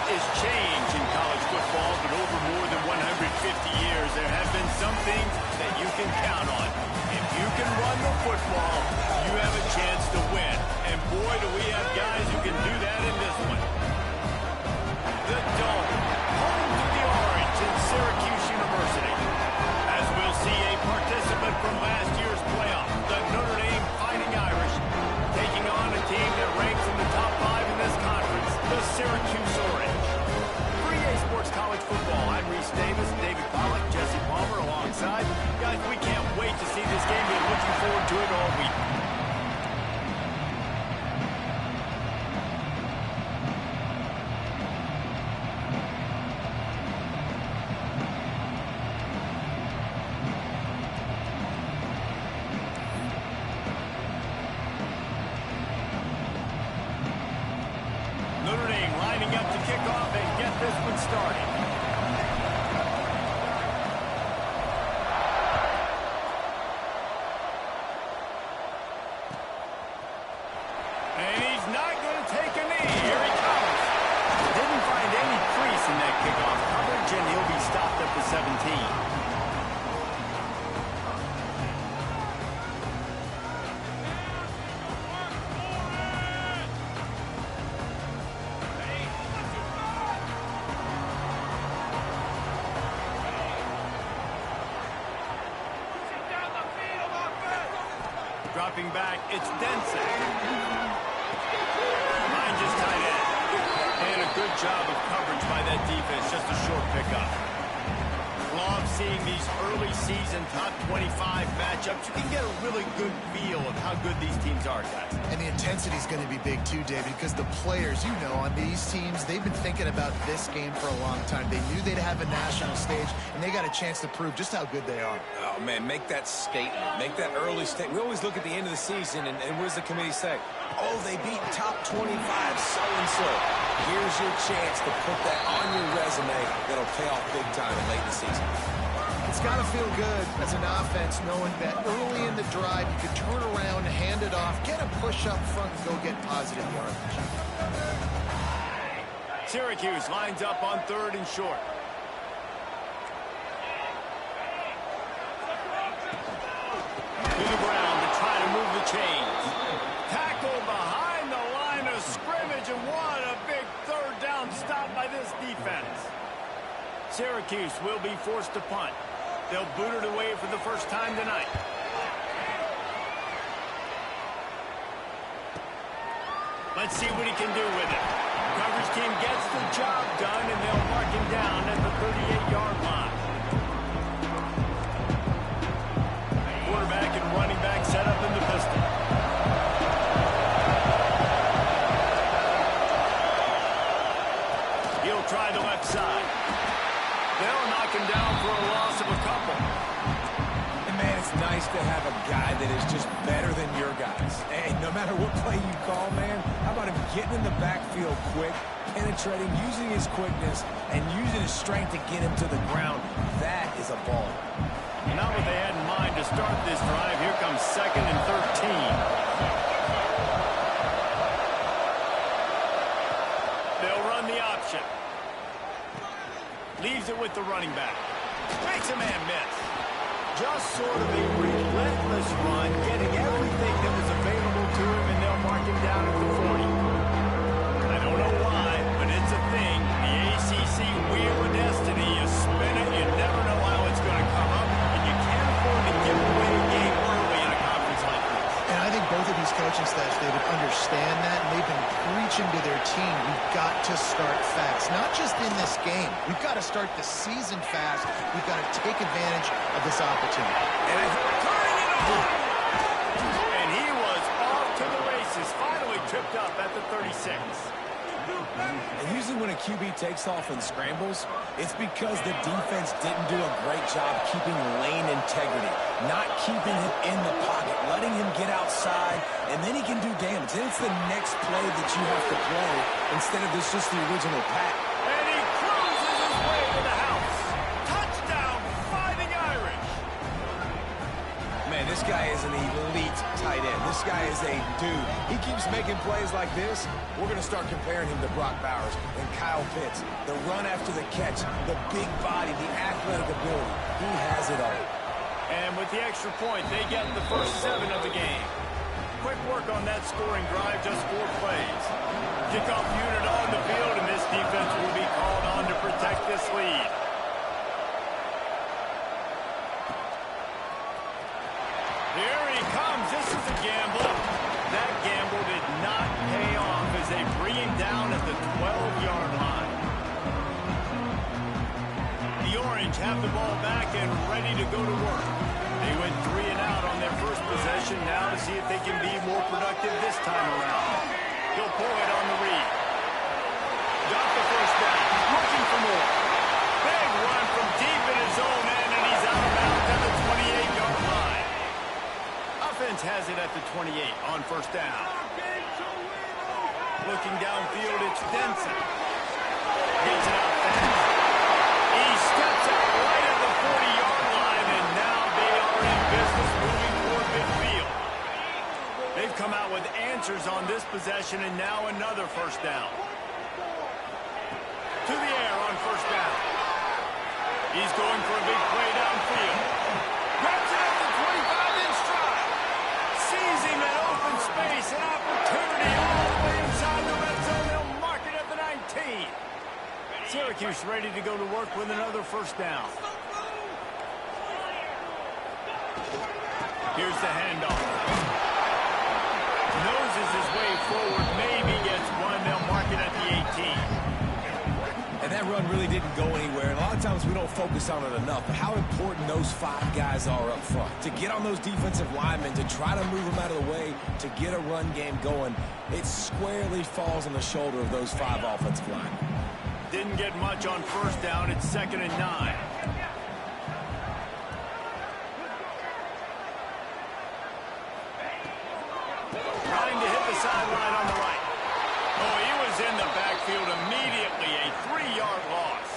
lot is change in college football, but over more than 150 years, there have been some things that you can count on. If you can run the football, you have a chance to win. And boy, do we have guys who can do that in this one. The Dome, home to the Orange in Syracuse University. As we'll see a participant from last year's playoff, the Notre Dame Fighting Irish, taking on a team that ranks in the top 5 in this conference, the Syracuse Orange. For EA Sports College Football, I'm Reese Davis, David Pollack, Jesse Palmer alongside. Guys, we can't wait to see this game. We're looking forward to it all week. Notre Dame lining up to kick off and get this one started. And he's not going to take a knee. Here he comes. Didn't find any crease in that kickoff coverage, and he'll be stopped at the 17. Dropping back, it's Denson. Mine just tight end. And a good job of coverage by that defense, just a short pickup. Love seeing these early season top 25 matchups. You can get a really good feel of how good these teams are, guys. And the intensity is going to be big too, David, because the players, you know, on these teams, they've been thinking about this game for a long time. They knew they'd have a national stage, and they got a chance to prove just how good they are. Oh, man, make that statement. Make that early statement. We always look at the end of the season, and what does the committee say? Oh, they beat top 25 so-and-so. Here's your chance to put that on your resume that'll pay off big time late in the season. It's got to feel good as an offense knowing that early in the drive you can turn around, hand it off, get a push up front, and go get positive yardage. Syracuse lines up on 3rd and short. To the ground to try to move the chains. Tackle behind the line of scrimmage, and what a big 3rd down stop by this defense. Syracuse will be forced to punt. They'll boot it away for the first time tonight. Let's see what he can do with it. Coverage team gets the job done, and they'll mark him down at the 38-yard line. Quarterback and running back set up in the pistol. He'll try the left side. They'll knock him down for a loss of a couple. And, man, it's nice to have a guy that is just better than your guys. Hey, no matter what play you call, man, how about him getting in the backfield quick, penetrating, using his quickness, and using his strength to get him to the ground? That is a ball. Not what they had in mind to start this drive. Here comes 2nd and 13. They'll run the option. Leaves it with the running back. Makes a man miss. Just sort of a relentless run, getting everything that was available to him, and they'll mark him down at the 40. I don't know why, but it's a thing. The ACC Wheel of Destiny, you spin it, you never know how it's going to come up, and you can't afford to give away a game early in a conference like this. And I think both of these coaching staffs, David, understand that, and they've been preaching to their team, we've got to start fast. Not just in this game. We've got to start the season fast. We've got to take advantage of this opportunity. And it's turning it on! And he was off to the races, finally tripped up at the 36. And usually when a QB takes off and scrambles, it's because the defense didn't do a great job keeping lane integrity, not keeping him in the pocket, letting him get outside, and then he can do damage. Then it's the next play that you have to play instead of this just the original pack. And he cruises his way to the house. Touchdown, Fighting Irish. Man, And this guy is an elite tight end. This guy is a dude. He keeps making plays like this. We're going to start comparing him to Brock Bowers and Kyle Pitts. The run after the catch, the big body, the athletic ability. He has it all. And with the extra point, they get the first 7 of the game. Quick work on that scoring drive, just 4 plays. Kickoff unit on the field, and this defense will be called on to protect this lead. Here he comes. This is a gamble. That gamble did not pay off as they bring him down at the 12-yard line. The Orange have the ball back and ready to go to work. They went 3 and out on their first possession. Now to see if they can be more productive this time around. He'll pull it on the read. Got the first down. Looking for more. Big run from deep in his own end, and he's out of bounds at the 28-yard line. Offense has it at the 28 on first down. Looking downfield, it's Denson. Gets it out fast. He steps out right at the 40-yard line, and now they are in business moving toward midfield. They've come out with answers on this possession, and now another first down. To the air on first down. He's going for a big play downfield. Grabs it at the 25 in stride. Sees him in open space, an opportunity all the way inside the red zone. They'll mark it at the 19. Syracuse ready to go to work with another first down. Here's the handoff. Noses his way forward, maybe gets one. They'll mark it at the 18. And that run really didn't go anywhere. And a lot of times we don't focus on it enough. But how important those 5 guys are up front. To get on those defensive linemen, to try to move them out of the way, to get a run game going, it squarely falls on the shoulder of those 5 offensive linemen. Didn't get much on first down. It's 2nd and 9. Trying to hit the sideline on the right. Oh, he was in the backfield immediately. A 3-yard loss.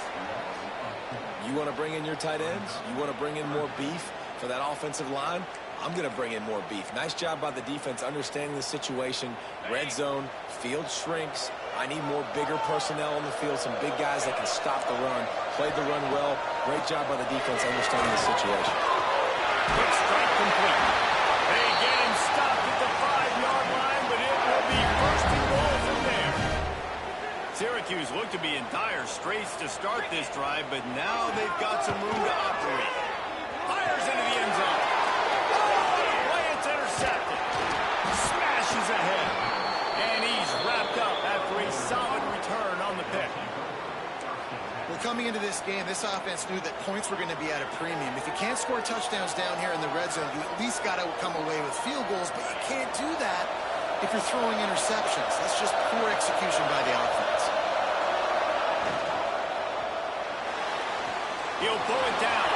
You want to bring in your tight ends? You want to bring in more beef for that offensive line? I'm going to bring in more beef. Nice job by the defense understanding the situation. Red zone, field shrinks. I need more bigger personnel on the field, some big guys that can stop the run. Played the run well. Great job by the defense understanding the situation. Quick strike complete. They get him stopped at the 5-yard line, but it will be first and goal from there. Syracuse looked to be in dire straits to start this drive, but now they've got some room to operate. Fires into the end zone. Play, it's intercepted. Smashes ahead. And he's wrapped up after a solid return on the pick. Well, coming into this game, this offense knew that points were going to be at a premium. If you can't score touchdowns down here in the red zone, you at least got to come away with field goals, but you can't do that if you're throwing interceptions. That's just poor execution by the offense. He'll pull it down.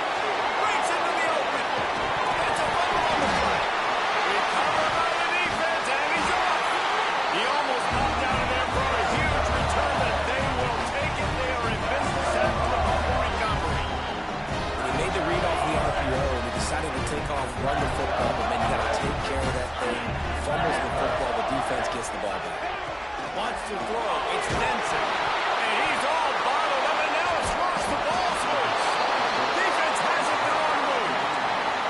Breaks into the open. It's a fumble on the play. Recovered by the defense, and he's off. He almost popped out of there for a huge return, but they will take it. They are in business after the fumble recovery. He made the read off the RPO, and he decided to take off, run the football, but then you got to take care of that thing. Fumbles the football, the defense gets the ball back. Wants to throw. It's Denson. And he's all bottled up, and now it's lost. The ball's loose. Defense has it their own move.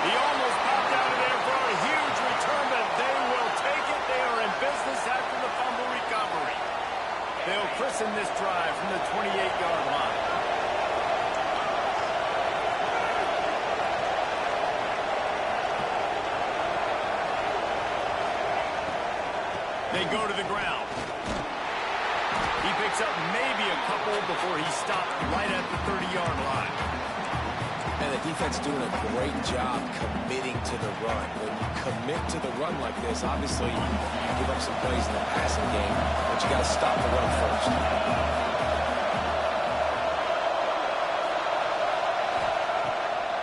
He almost popped out of there for a huge return, but they will take it. They are in business after the fumble recovery. They'll christen this drive from the 28-yard line. They go to the ground. He picks up maybe a couple before he stopped right at the 30-yard line. And the defense doing a great job committing to the run. When you commit to the run like this, obviously you give up some plays in the passing game, but you got to stop the run first.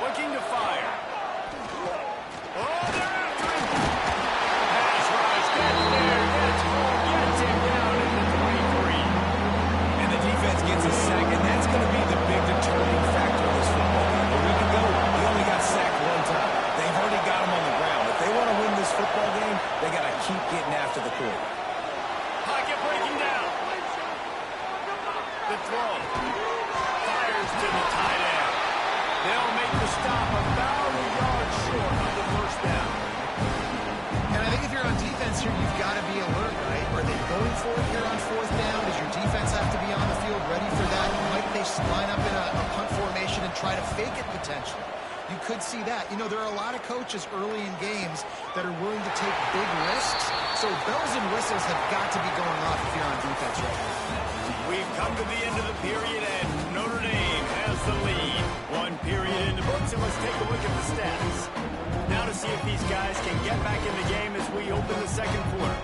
Looking to fire. Oh, they're after him. Pass rush, gets there, gets home, gets him down at the 23. And the defense gets a sack, and that's going to be the big determining factor of this football game. A week ago, he only got sacked 1 time. They've already got him on the ground. just line up in a punt formation and try to fake it potentially. You could see that. You know, there are a lot of coaches early in games that are willing to take big risks. So bells and whistles have got to be going off if you're on defense right now. We've come to the end of the period, and Notre Dame has the lead. One period in the books, and let's take a look at the stats. Now to see if these guys can get back in the game as we open the second quarter.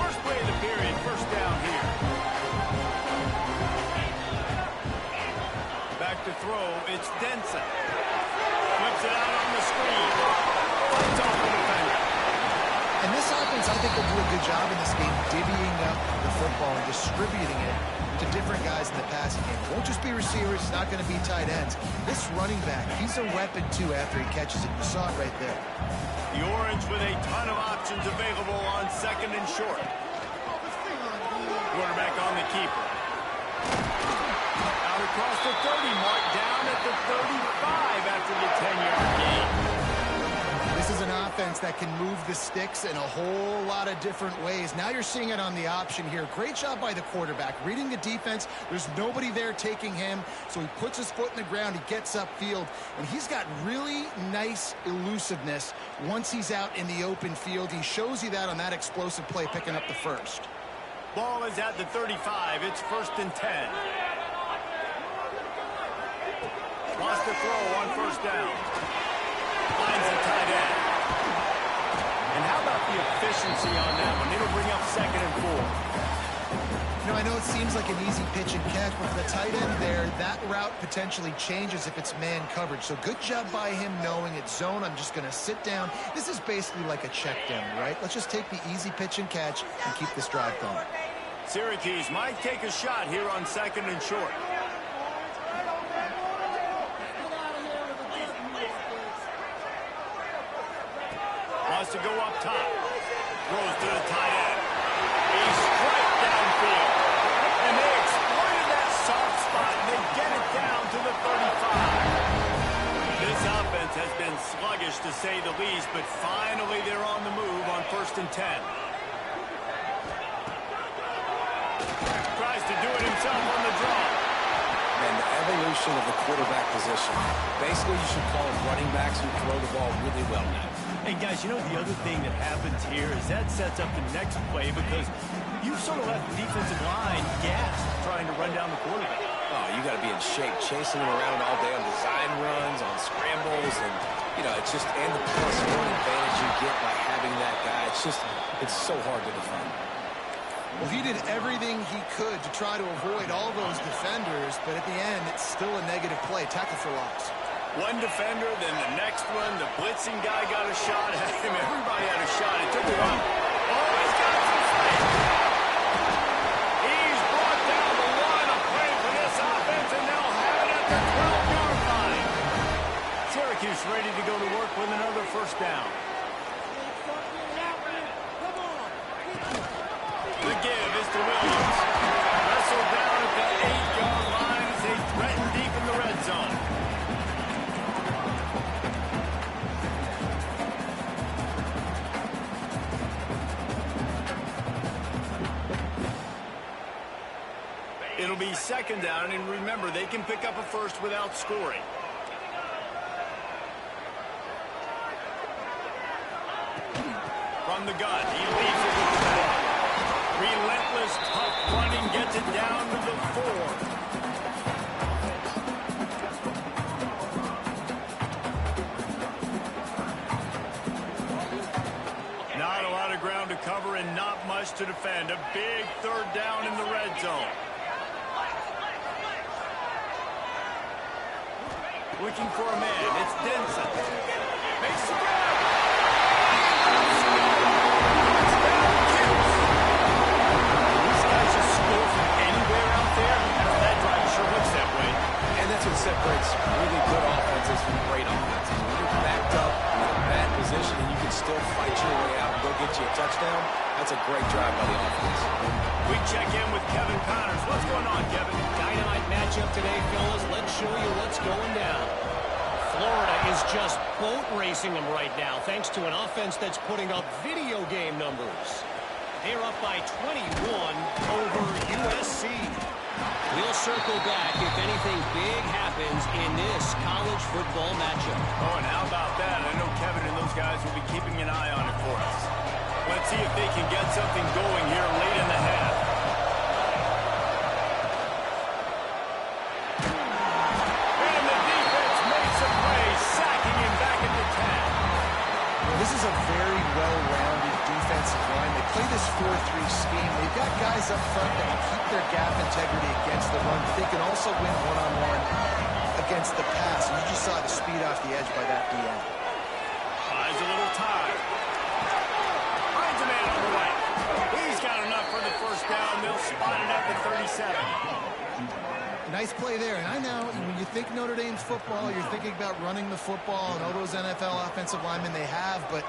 First play of the period, first down here. Back to throw, it's Denson. Flips it out on the screen. Fights off the defender. And this offense, I think, will do a good job in this game divvying up the football and distributing it to different guys in the passing game. It won't just be receivers. It's not going to be tight ends. This running back, he's a weapon, too, after he catches it. You saw it right there. The Orange with a ton of options available on second and short. Quarterback on the keeper. Out across the 30 mark, down at the 35 after the 10-yard gain. This is an offense that can move the sticks in a whole lot of different ways. Now you're seeing it on the option here. Great job by the quarterback. Reading the defense, there's nobody there taking him, so he puts his foot in the ground, he gets upfield, and he's got really nice elusiveness once he's out in the open field. He shows you that on that explosive play, picking up the first. Ball is at the 35. It's 1st and 10. Wants to throw on first down. Finds the tight end. And how about the efficiency on that one? It'll bring up 2nd and 4. You know, I know it seems like an easy pitch and catch, but for the tight end there, that route potentially changes if it's man coverage. So good job by him knowing it's zone. I'm just going to sit down. This is basically like a check down, right? Let's just take the easy pitch and catch and keep this drive going. Syracuse might take a shot here on 2nd and short. Wants to go up top. Throws to the tight end. He's straight downfield. And they exploited that soft spot. And they get it down to the 35. This offense has been sluggish to say the least, but finally they're on the move on 1st and 10. Tries to do it himself on the draw. And the evolution of the quarterback position. Basically, you should call them running backs who throw the ball really well now. And guys, you know the other thing that happens here is that sets up the next play because you've sort of left the defensive line gassed trying to run down the quarterback. Oh, you got to be in shape, chasing him around all day on design runs, on scrambles, and, you know, it's just, and the +1 advantage you get by having that guy. It's so hard to defend. Well, he did everything he could to try to avoid all those defenders, but at the end, it's still a negative play. Tackle for loss. One defender, then the next one. The blitzing guy got a shot at him. Everybody had a shot. It took a while. Oh, he's got some space. He's brought down the line of play for this offense, and they'll have it at the 12-yard line. Syracuse ready to go to work with another first down. The give is to Williams. Wrestled down at the 8-yard line as they threaten deep in the red zone. It'll be 2nd down, and remember, they can pick up a first without scoring. From the gun, he leaves it with the back. Relentless, tough running, gets it down to the 4. Not a lot of ground to cover and not much to defend. A big 3rd down in the red zone. Looking for a man. It's Denson. Makes the grab. These guys just score from anywhere out there. After that drive, sure looks that way. And that's what separates really good offenses from great offenses. When you're backed up in a bad position and you can still fight your way out and go get you a touchdown, that's a great drive by the offense. We check in with Kevin Connors. What's going on, Kevin? Dynamite matchup today, fellas. Let's show you what's going down. Florida is just boat racing them right now, thanks to an offense that's putting up video game numbers. They're up by 21 over USC. We'll circle back if anything big happens in this college football matchup. Oh, and how about that? I know Kevin and those guys will be keeping an eye on it for us. Let's see if they can get something going here late in the half. And the defense makes a play, sacking him back at the 10. This is a very well-rounded defensive line. They play this 4-3 scheme. They've got guys up front that can keep their gap integrity against the run, but they can also win one-on-one against the pass. And you just saw the speed off the edge by that DN. Buys a little time. Finds a man on the right. He's got enough for the first down. They'll spot it at the 37. Nice play there. And I know when you think Notre Dame football, you're thinking about running the football and all those NFL offensive linemen they have, but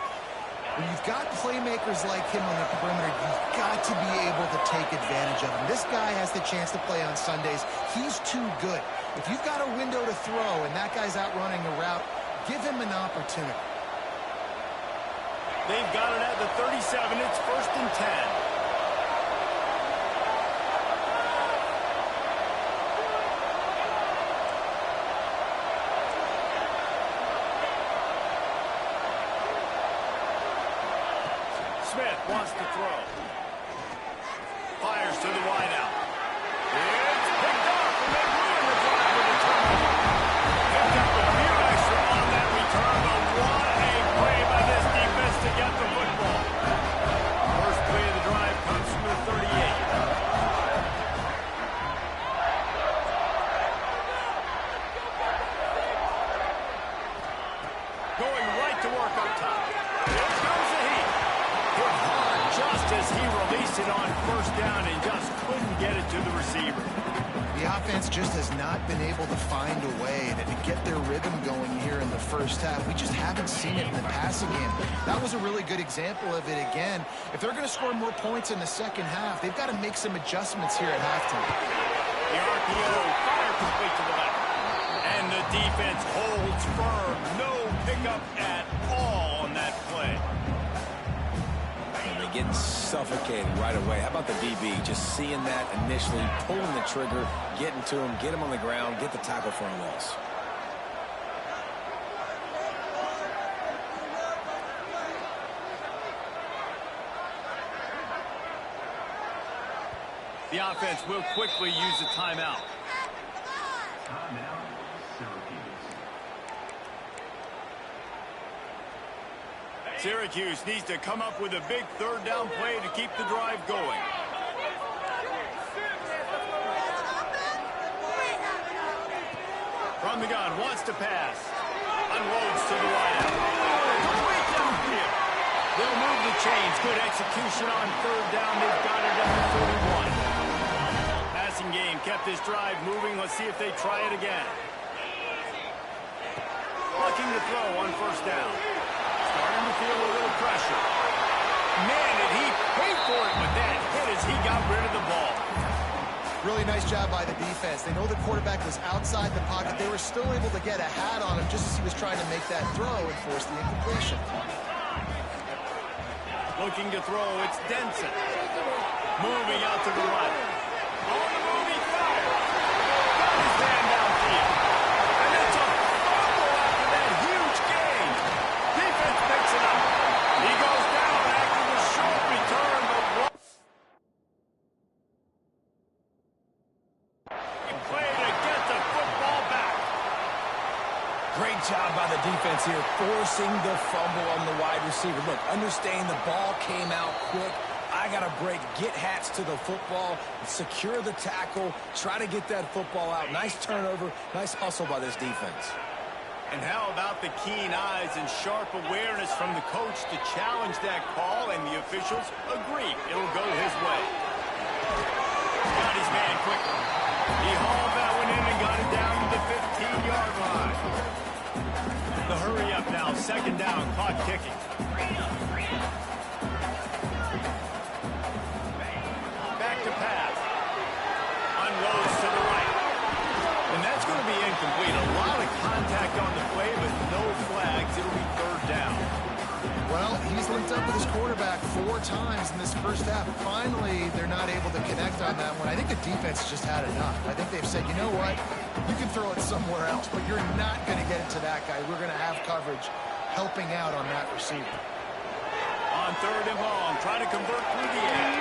when you've got playmakers like him on the perimeter, you've got to be able to take advantage of him. This guy has the chance to play on Sundays. He's too good. If you've got a window to throw and that guy's out running a route, give him an opportunity. They've got it at the 37. It's 1st and 10. Smith wants to throw. Fires to the wideout. It's picked off, and they ruin the drive with a turnover. Picked up a few extra on that return, but what a play by this defense to get the football. First play of the drive comes from the 38. Going right to work up top. Here comes the heat. Hit hard just as he released it on first down and just couldn't get it to the receiver. The offense just has not been able to find a way to get their rhythm going here in the first half. We just haven't seen it in the passing game. That was a really good example of it again. If they're going to score more points in the second half, they've got to make some adjustments here at halftime. The RPO fire complete to the left. And the defense holds firm. No pickup at all on that play. And they're getting suffocated right away. How about the DB? Just seeing that initially, pulling the trigger, getting to him, get him on the ground, get the tackle for a loss. The offense will quickly use a timeout. Syracuse needs to come up with a big third down play to keep the drive going. From the gun, wants to pass. Unloads to the wideout. Complete downfield. They'll move the chains. Good execution on third down. They've got it at the 31. Passing game kept this drive moving. Let's see if they try it again. Looking to throw on first down. Starting to feel a little pressure. Man, did he pay for it with that hit as he got rid of the ball. Really nice job by the defense. They know the quarterback was outside the pocket. They were still able to get a hat on him just as he was trying to make that throw and force the incompletion. Looking to throw, it's Denson. Moving out to the right. On the move, he fires. Got his man downfield. And it's a fumble after that huge gain. Defense picks it up. He goes down after the short return, but what a play to get the football back. Great job by the defense here, forcing the fumble on the wide receiver. Look, understand the ball came out quick. I got to break, get hats to the football, secure the tackle, try to get that football out. Nice turnover, nice hustle by this defense. And how about the keen eyes and sharp awareness from the coach to challenge that call, and the officials agree it'll go his way. Got his man quickly. He hauled that one in and got it down to the 15-yard line. The hurry up now, second down, clock kicking. Back to pass. Unloads to the right. And that's going to be incomplete. A lot of contact on the play, but no flags. It'll be third down. Well, he's linked up with his quarterback 4 times in this first half. Finally, they're not able to connect on that one. I think the defense just had enough. I think they've said, you know what? You can throw it somewhere else, but you're not going to get it to that guy. We're going to have coverage helping out on that receiver. On 3rd and long, trying to convert through the air.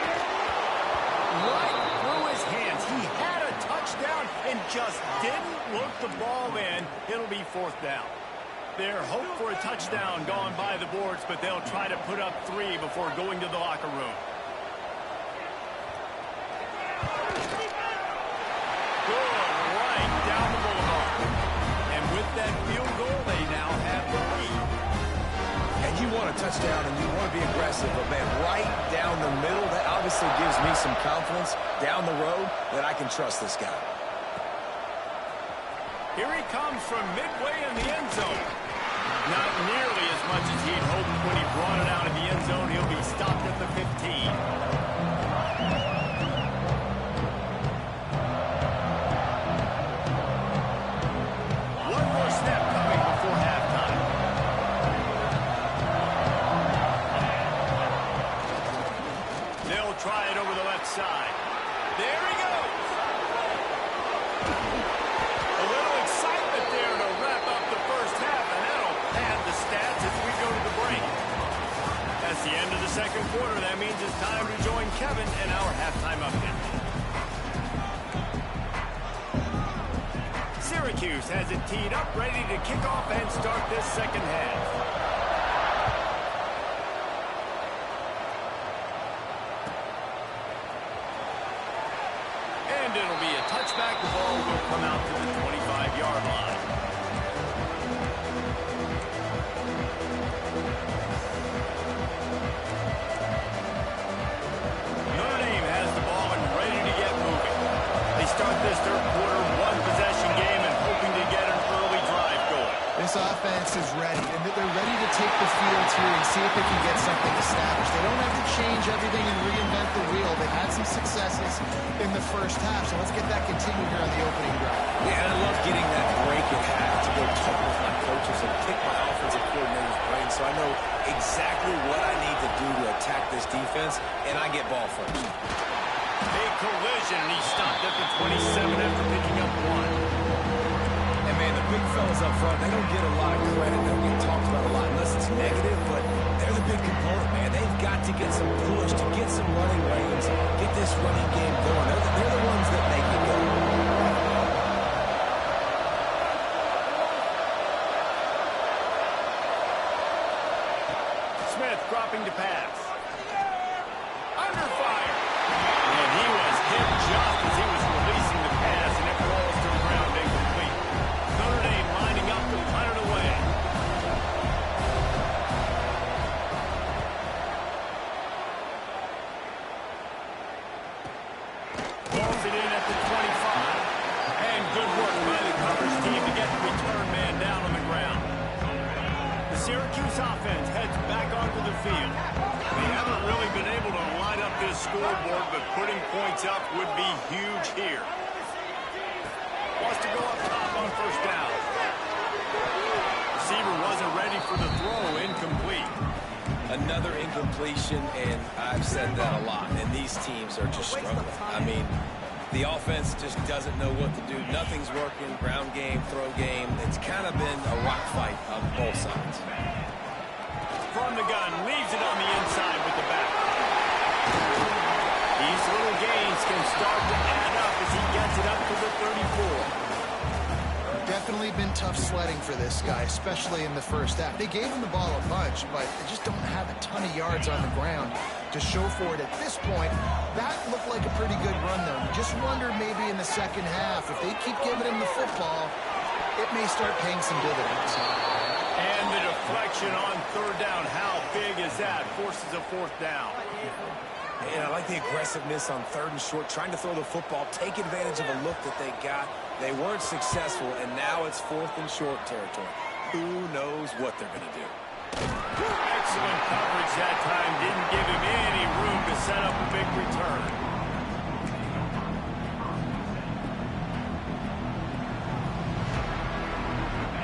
Right through his hands. He had a touchdown and just didn't look the ball in. It'll be 4th down. Their hope for a touchdown gone by the boards, but they'll try to put up 3 before going to the locker room. Good, right down the boulevard. And with that field goal, they now have the lead. And you want a touchdown and you want to be aggressive, but man, right down the middle, that obviously gives me some confidence down the road that I can trust this guy. Here he comes from midway in the end zone. Not nearly as much as he'd hoped when he brought it out of the end zone. He'll be stopped at the 15. One more snap coming before halftime. They'll try it over the left side. There he goes. A little excitement there to wrap up the first half, and that'll pad the stats as we go to the break. That's the end of the second quarter. That means it's time to join Kevin in our halftime update. Syracuse has it teed up, ready to kick off and start this second half. And it'll be a touchback. The ball will come out to the 25-yard line. Notre Dame has the ball and ready to get moving. They start this third quarter one-possession game and hoping to get an early drive going. This offense is ready, and they're ready to take the field here and see if they can get something established. They don't have to change everything and reinvent the wheel. They've had some successes in the first half, so let's get that continued here on the opening drive. Yeah, and I love getting that break at half to go talk with my coaches and pick my offensive coordinator's brain so I know exactly what I need to do to attack this defense, and I get ball first. Big collision, and he stopped at the 27 after picking up 1. And man, the big fellas up front, they don't get a lot of credit. They don't get talked about a lot unless it's negative, but they're the big component, man. They've got to get some push, to get some running lanes, get this running game going. They're the ones that make it go. Smith dropping to pass. Under fire. And he was hit just as he was releasing the pass, and it rolls to the ground incomplete. Notre Dame lining up to punt it away. Balls it in at the 25. And good work by the coverage team to get the return man down on the ground. The Syracuse offense heads back onto the field. They haven't really been able to line up this scoreboard, but putting points up would be huge here. Wants to go up top on first down. Receiver wasn't ready for the throw, incomplete. Another incompletion, and I've said that a lot, and these teams are just struggling. I mean, the offense just doesn't know what to do. Nothing's working, ground game, throw game. It's kind of been a rock fight on both sides. From the gun, leaves it on the inside with the back. These little gains can start to add up as he gets it up to the 34. Definitely been tough sledding for this guy, especially in the first half. They gave him the ball a bunch, but they just don't have a ton of yards on the ground to show for it at this point. That looked like a pretty good run, though. You just wonder maybe in the second half, if they keep giving him the football, it may start paying some dividends. And the deflection on third down. How big is that? Forces a fourth down. And I like the aggressiveness on third and short, trying to throw the football, take advantage of a look that they got. They weren't successful, and now it's fourth and short territory. Who knows what they're going to do? Excellent coverage that time. Didn't give him any room to set up a big return.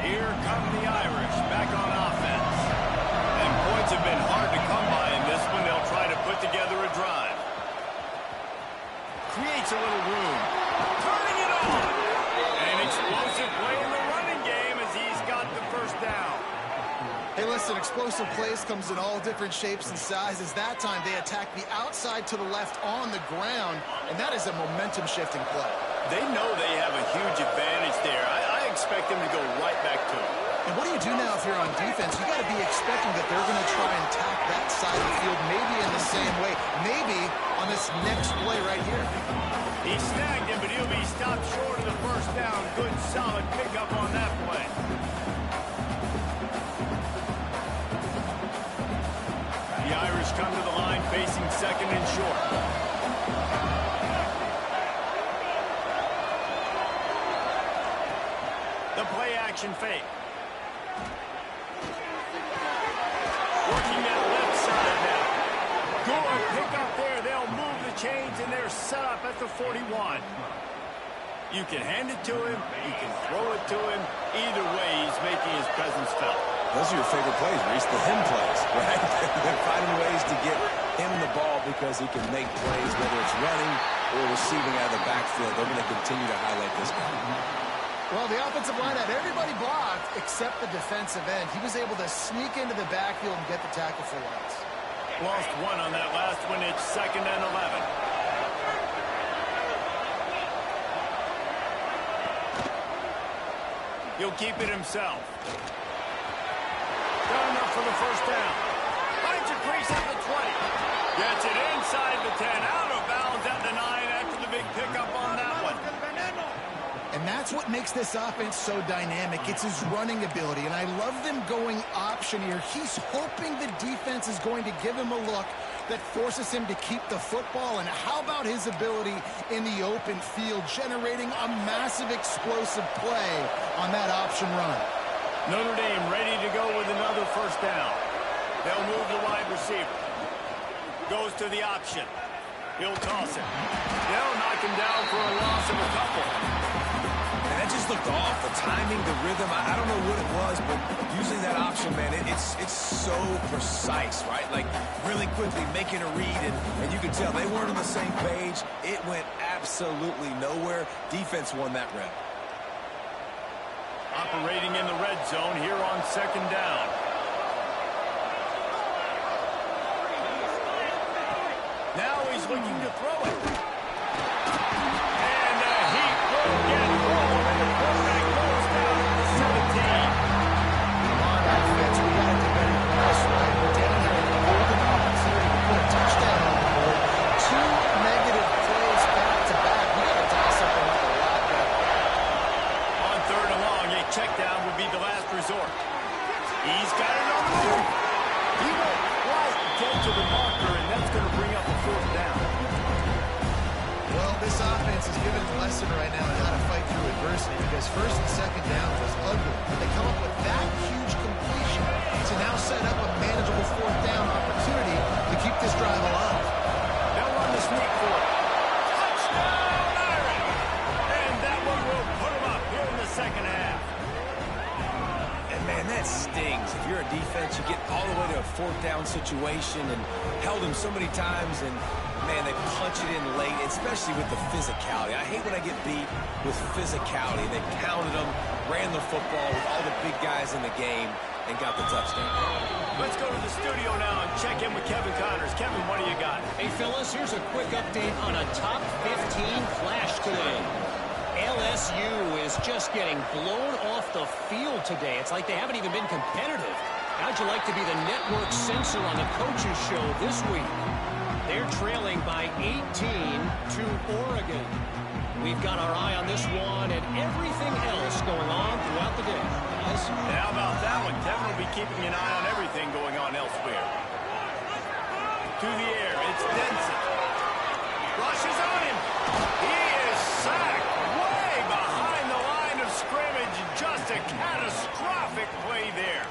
Here come the Irish back on offense. And points have been gets a little room. Turning it on. An explosive play in the running game as he's got the first down. Hey, listen, explosive plays comes in all different shapes and sizes. That time, they attack the outside to the left on the ground, and that is a momentum-shifting play. They know they have a huge advantage there. I expect them to go right back to it. And what do you do now if you're on defense? You got to be expecting that they're going to try and attack that side of the field, maybe in the same way, maybe on this next play right here. He snagged him, but he'll be stopped short of the first down. Good, solid pickup on that play. The Irish come to the line facing second and short. The play action fake. Working that left side now. Good pick up there. They'll move the chains, and they're set up at the 41. You can hand it to him. You can throw it to him. Either way, he's making his presence felt. Those are your favorite plays, Reese, the him plays, right? They're finding ways to get him the ball because he can make plays, whether it's running or receiving out of the backfield. They're going to continue to highlight this guy. Well, the offensive line had everybody blocked except the defensive end. He was able to sneak into the backfield and get the tackle for once. Lost one on that last one. It's 2nd and 11. He'll keep it himself. Done enough for the first down. Finds a crease at the 20. Gets it inside the 10. Out of bounds at the 9 after the big pickup on that one. And that's what makes this offense so dynamic. It's his running ability, and I love them going option here. He's hoping the defense is going to give him a look that forces him to keep the football. And how about his ability in the open field, generating a massive explosive play on that option run? Notre Dame ready to go with another first down. They'll move the wide receiver. Goes to the option. He'll toss it. They'll knock him down for a loss of a couple. And that just looked off. The timing, the rhythm, I don't know what it was, but using that option, man, it's so precise, right? Like, really quickly making a read, and you can tell they weren't on the same page. It went absolutely nowhere. Defense won that rep. Operating in the red zone here on 2nd down. Now he's looking to throw it. And he will get home, and the quarterback goes down to the 17. Come on, offense, we got to do better than this, right? We're down here with a golden opportunity to put a touchdown on the board. 2 negative plays back-to-back. We got to die something up a lot better. On 3rd and long, a check down would be the last resort. He's got it on the move. He won't quite get to the marker, and that's going to bring up a 4th down. Well, this offense is giving a lesson right now on how to fight through adversity, because 1st and 2nd down was ugly. But they come up with that huge completion to now set up a manageable 4th down opportunity to keep this drive alive. They'll run the sneak for it. Touchdown, Irish! And that one will put him up here in the 2nd half. And, man, that stings. If you're a defense, you get all the way to a 4th down situation and held him so many times, and man, they punch it in late, especially with the physicality. I hate when I get beat with physicality. They pounded them, ran the football with all the big guys in the game, and got the touchdown. Let's go to the studio now and check in with Kevin Connors. Kevin, what do you got? Hey, fellas, here's a quick update on a top 15 clash today. LSU is just getting blown off the field today. It's like they haven't even been competitive. How'd you like to be the network censor on the coaches show this week? They're trailing by 18 to Oregon. We've got our eye on this one and everything else going on throughout the day. Guys? How about that one? Kevin will be keeping an eye on everything going on elsewhere. To the air, it's Denson. Rushes on him. He is sacked way behind the line of scrimmage. Just a catastrophic play there.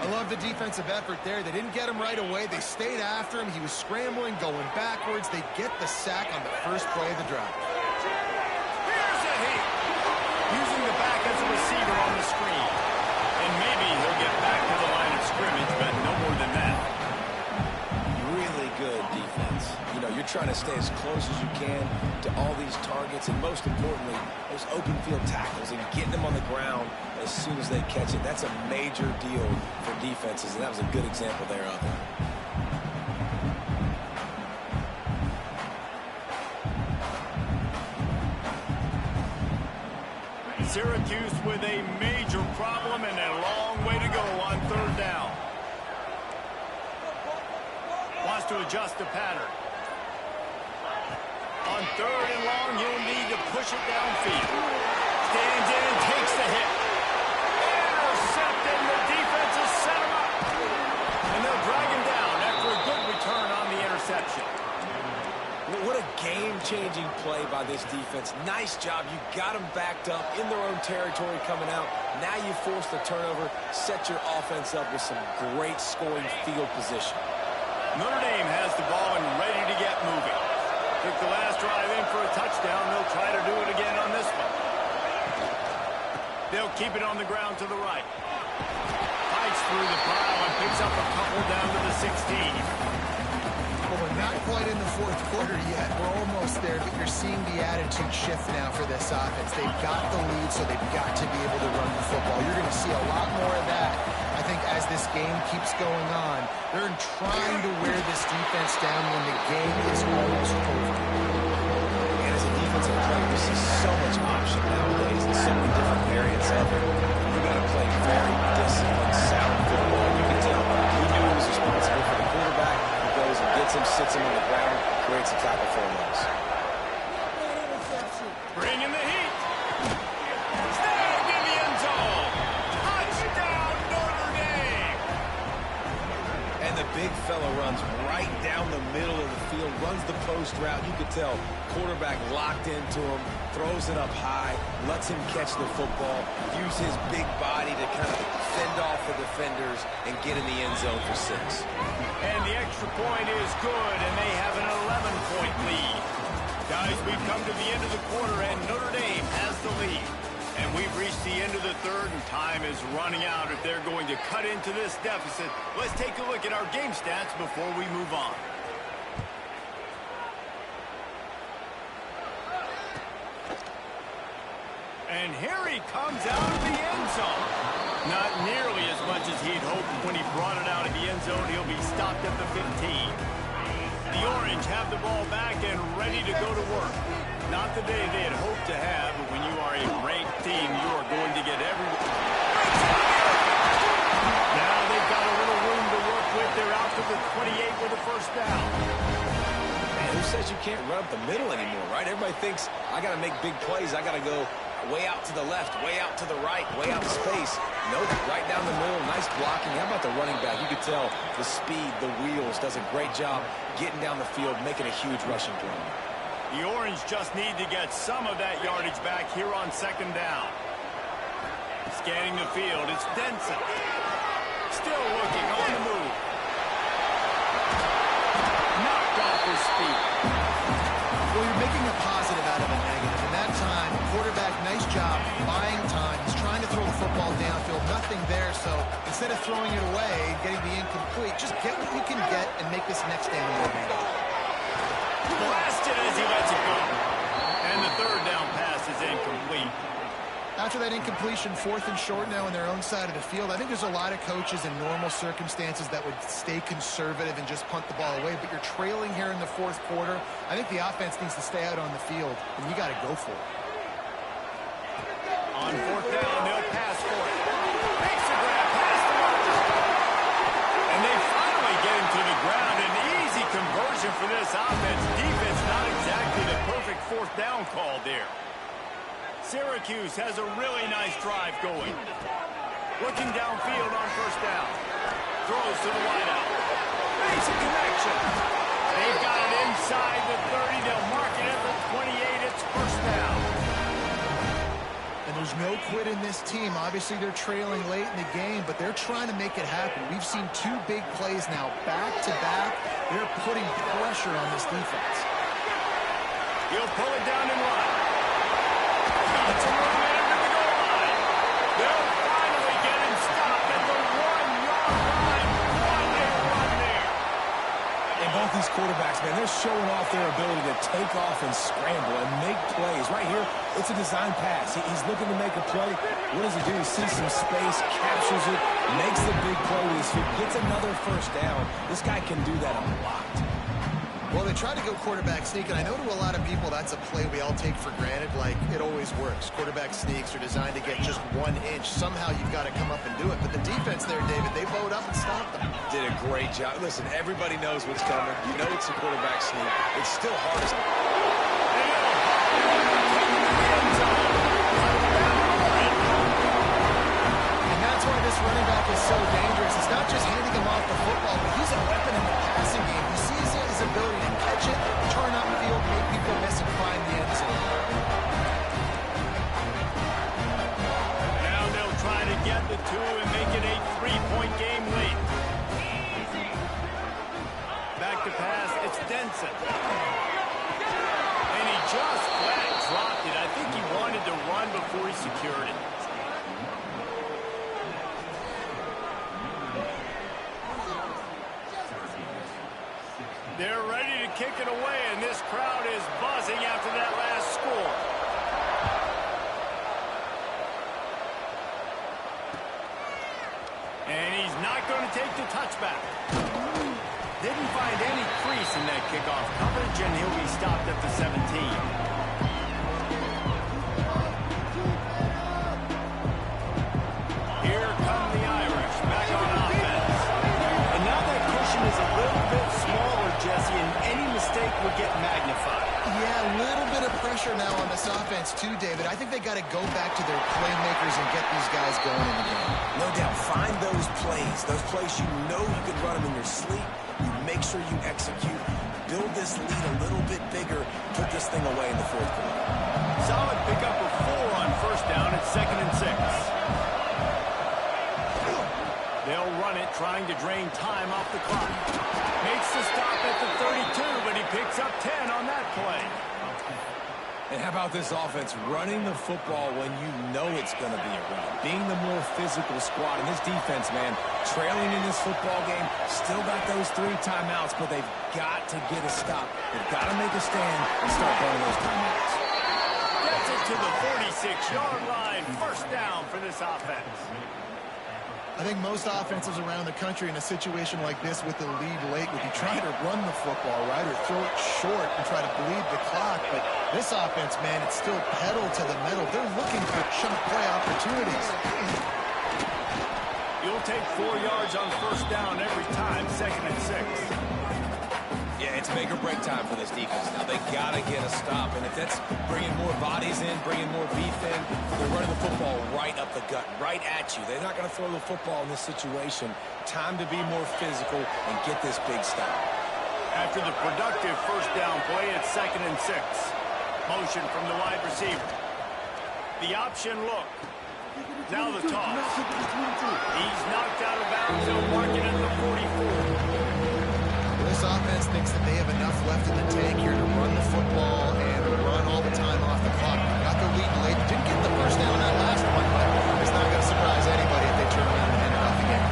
I love the defensive effort there. They didn't get him right away. They stayed after him. He was scrambling, going backwards. They get the sack on the first play of the drive. Here's a hit. Using the back as a receiver on the screen. And maybe he'll get back to the line of scrimmage, but no more than that. Really good defense. You know, you're trying to stay as close as you can to all these targets, and most importantly, those open field tackles and getting them on the ground as soon as they catch it. That's a major deal for defenses, and that was a good example there of it. Syracuse with a major problem and a long way to go on third down. Wants to adjust the pattern. On third and long, he'll need to push it downfield. Stands in and takes the hit. Intercepted, the defense has set him up. And they'll drag him down after a good return on the interception. What a game-changing play by this defense. Nice job. You got them backed up in their own territory coming out. Now you force the turnover, set your offense up with some great scoring field position. Notre Dame has the ball and ready to get moving. Took the last drive in for a touchdown. They'll try to do it again on this one. They'll keep it on the ground to the right. Fights through the pile and picks up a couple down to the 16. Well, we're not quite in the fourth quarter yet. We're almost there, but you're seeing the attitude shift now for this offense. They've got the lead, so they've got to be able to run the football. You're going to see a lot more of that, I think, as this game keeps going on. They're trying to wear this defense down when the game is almost over. And as a defensive player, we see so much option nowadays and so many different variants of it. You got to play very disciplined, sound football. You can tell he knew he was responsible for the quarterback. Goes and gets him, sits him on the ground, creates a tackle for a loss. Bring in the heat. Snagged in the end zone. Touchdown, Notre Dame. And the big fella runs right down the middle of the field, runs the post route. You could tell quarterback locked into him, throws it up high, lets him catch the football, use his big body to kind of fend off the defenders and get in the end zone for 6. And the extra point is good, and they have an 11-point lead. Guys, we've come to the end of the quarter, and Notre Dame has the lead. And we've reached the end of the third, and time is running out if they're going to cut into this deficit. Let's take a look at our game stats before we move on. And here he comes out of the end zone. Not nearly as much as he'd hoped when he brought it out of the end zone. He'll be stopped at the 15. The Orange have the ball back and ready to go to work. Not the day they had hoped to have, but when you are a ranked team, you are going to get everyone. Now they've got a little room to work with. They're out to the 28 with a first down. Man, who says you can't run up the middle anymore, right? Everybody thinks, I got to make big plays. I got to go way out to the left, way out to the right, way out to space. Nope, right down the middle, nice blocking. How about the running back? You could tell the speed, the wheels, does a great job getting down the field, making a huge rushing play. The Orange just need to get some of that yardage back here on second down. Scanning the field, it's Denson. Still looking on the move. Knocked off his feet. Well, you're making a positive out of a negative. In that time, quarterback, nice job, buying time. He's trying to throw the football downfield. Nothing there, so instead of throwing it away, getting the incomplete, just get what you can get and make this next down more manageable. Blasted as he lets it go. And the third down pass is incomplete. After that incompletion, 4th and short now on their own side of the field, I think there's a lot of coaches in normal circumstances that would stay conservative and just punt the ball away, but you're trailing here in the 4th quarter. I think the offense needs to stay out on the field, and you got to go for it. On 4th down, they'll pass for it. Makes the grab, pass to Rogers. And they finally get him to the ground. An easy conversion for this offense. Defense not exactly the perfect 4th down call there. Syracuse has a really nice drive going. Looking downfield on 1st down. Throws to the wideout. Makes a connection. They've got it inside the 30. They'll mark it at the 28. It's 1st down. And there's no quit in this team. Obviously, they're trailing late in the game, but they're trying to make it happen. We've seen 2 big plays now, back-to-back. They're putting pressure on this defense. He'll pull it down and run. It's a run man to the goal line. They'll finally get him stopped at the 1-yard line. What a run there. And both these quarterbacks, man, they're showing off their ability to take off and scramble and make plays. Right here, it's a design pass. He's looking to make a play. What does he do? He sees some space, captures it, makes the big play with his feet, gets another first down. This guy can do that a lot. Well, they try to go quarterback sneak, and I know to a lot of people that's a play we all take for granted, like it always works. Quarterback sneaks are designed to get just 1 inch. Somehow you've got to come up and do it. But the defense there, David, they bowed up and stopped them. Did a great job. Listen, everybody knows what's coming. You know it's a quarterback sneak. It's still hard as... And that's why this running back is so dangerous. It's not just handing him off the football, but he's a weapon in the passing game. You see his ability to catch it, turn upfield, make people miss, and find the end zone. Now they'll try to get the 2 and make it a 3-point game late. Back to pass, it's Denson. And he just flat dropped it. I think he wanted to run before he secured it. They're ready to kick it away, and this crowd is buzzing after that last score. And he's not going to take the touchback. Didn't find any crease in that kickoff coverage, and he'll be stopped at the 17. Here come the Irish, back on offense. And now that cushion is a little bit smaller, Jesse, and any mistake would get magnified. Yeah, a little bit of pressure now on this offense too, David. I think they got to go back to their playmakers and get these guys going in the game. No doubt, find those plays you know you can run them in your sleep. You make sure you execute, build this lead a little bit bigger, put this thing away in the fourth quarter. Solid pickup of 4 on first down at 2nd and 6. They'll run it, trying to drain time off the clock. Makes the stop at the 32, but he picks up 10 on that play. And how about this offense running the football when you know it's going to be a run? Being the more physical squad. And this defense, man, trailing in this football game, still got those 3 timeouts, but they've got to get a stop. They've got to make a stand and start burning those timeouts. Gets it to the 46-yard line. First down for this offense. I think most offenses around the country in a situation like this with the lead late would be trying to run the football, right, or throw it short and try to bleed the clock. But this offense, man, it's still pedal to the metal. They're looking for chunk play opportunities. You'll take 4 yards on first down every time, 2nd and 6. Yeah, it's make or break time for this defense. Now they got to get a stop, and if that's bringing more bodies in, bringing more beef in, they're running the football right up the gut, right at you. They're not going to throw the football in this situation. Time to be more physical and get this big stop. After the productive first down play, it's 2nd and 6. Motion from the wide receiver. The option look. Now the toss. He's knocked out of bounds. They'll mark it at the 44. This offense thinks that they have enough left in the tank here to run the football and run all the time off the clock. Got the lead late. Didn't get the first down on that last one, but it's not going to surprise anybody if they turn around and hand it off again.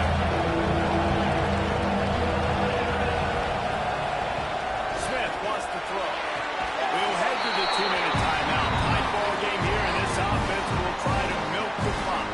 Smith wants to throw. We'll head to the 2-minute timeout. Tight ball game here, and this offense will try to milk the clock.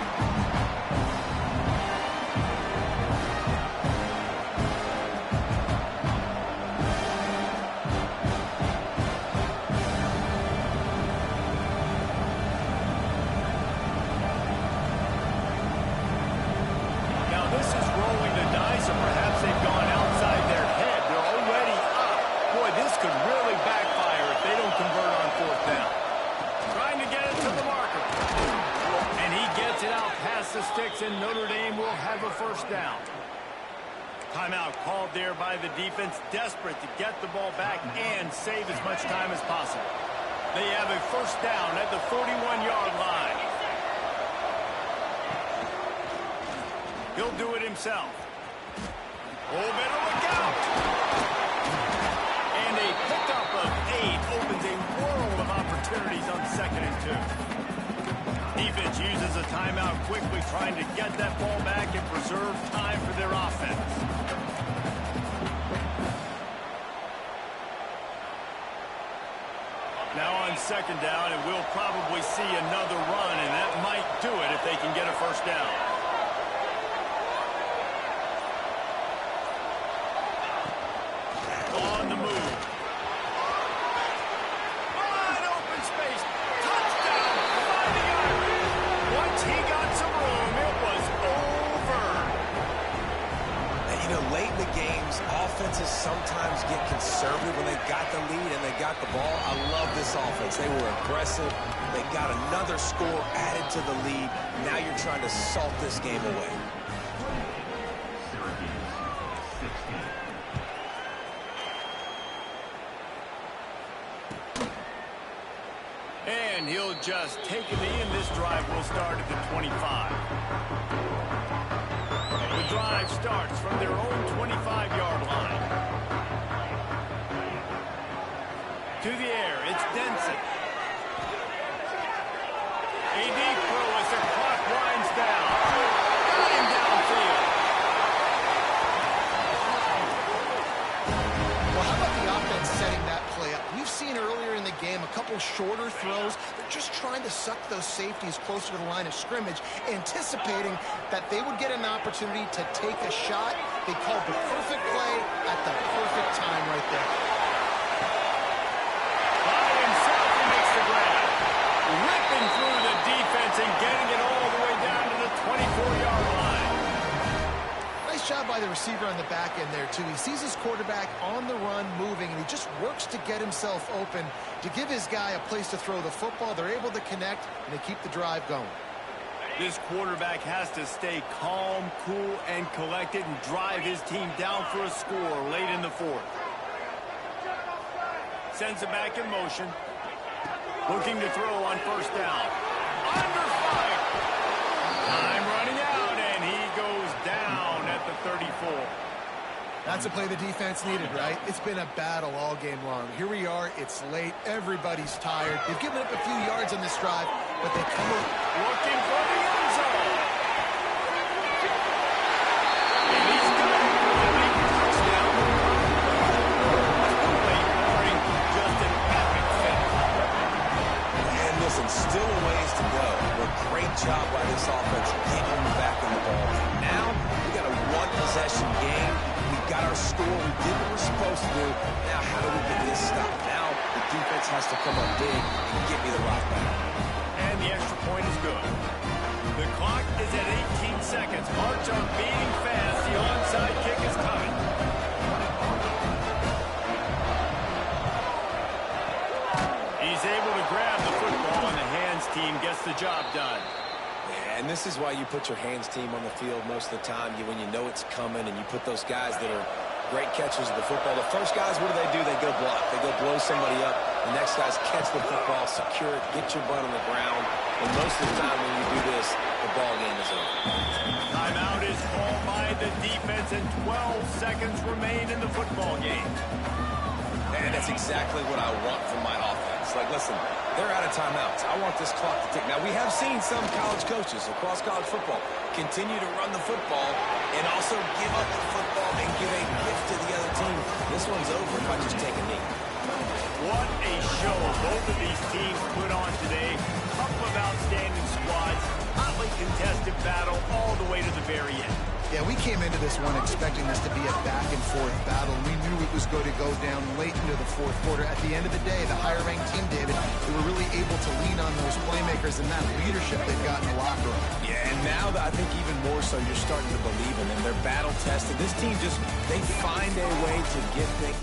And Notre Dame will have a first down. Timeout called there by the defense, desperate to get the ball back and save as much time as possible. They have a first down at the 41-yard line. He'll do it himself. Oh, better look out! And a pickup of 8 opens a world of opportunities on 2nd and 2. Defense uses a timeout quickly, trying to get that ball back and preserve time for their offense. on second down, and we'll probably see another run, and that might do it if they can get a first down. On the move. Wide open space. Touchdown. Finding Irish. Once he got some room, it was over. And, you know, late in the games, offenses sometimes get conservative when they got the lead and they got the ball. I love this offense. They were aggressive. They got another score added to the lead. Now you're trying to salt this game away. And he'll just take a knee, and this drive will start at the 25. The drive starts from their own 25-yard line. To the air, it's Denson. A deep throw as the clock winds down. Got him downfield. Well, how about the offense setting that play up? We've seen earlier in the game a couple shorter throws. They're just trying to suck those safeties closer to the line of scrimmage, anticipating that they would get an opportunity to take a shot. They called the perfect play at the perfect time right there. By himself, he makes the grab. Ripping through the defense and getting it all the way down to the 24-yard line. Nice job by the receiver on the back end there, too. He sees his quarterback on the run moving, and he just works to get himself open to give his guy a place to throw the football. They're able to connect, and they keep the drive going. This quarterback has to stay calm, cool, and collected and drive his team down for a score late in the fourth. Sends it back in motion. Looking to throw on first down. Under fire. Time running out, and he goes down at the 34. That's a play the defense needed, right? It's been a battle all game long. Here we are. It's late. Everybody's tired. They've given up a few yards on this drive, but they come up Looking for the end zone. And he's got it for the big touchdown. Late warning, just an epic finish. And listen, still a ways to go. But great job by this offense getting them back in the ball. Now, we got a one-possession game. We got our score. We did what we're supposed to do. Now, how do we get this stopped? Now, the defense has to come up big and get me the rock back. And the extra point is good. The clock is at 18 seconds. Hearts are beating fast. The onside kick is coming. He's able to grab the football, and the hands team gets the job done. Yeah, and this is why you put your hands team on the field most of the time. When you know it's coming and you put those guys that are great catchers of the football. The first guys, what do? They go block. They go blow somebody up. The next guys catch the football, secure it, get your butt on the ground. And most of the time when you do this, the ball game is over. Timeout is called by the defense, and 12 seconds remain in the football game. And that's exactly what I want from my offense. Like, listen, they're out of timeouts. I want this clock to tick. Now, we have seen some college coaches across college football continue to run the football and also give up the football and give a gift to the other team. This one's over if I just take a knee. What a show both of these teams put on today. Couple of outstanding squads. Hotly contested battle all the way to the very end. Yeah, we came into this one expecting this to be a back-and-forth battle. We knew it was going to go down late into the fourth quarter. At the end of the day, the higher-ranked team, David, they were really able to lean on those playmakers and that leadership they've got in the locker room. Yeah, and now I think even more so you're starting to believe in them. They're battle-tested. This team just, they find a way to get things.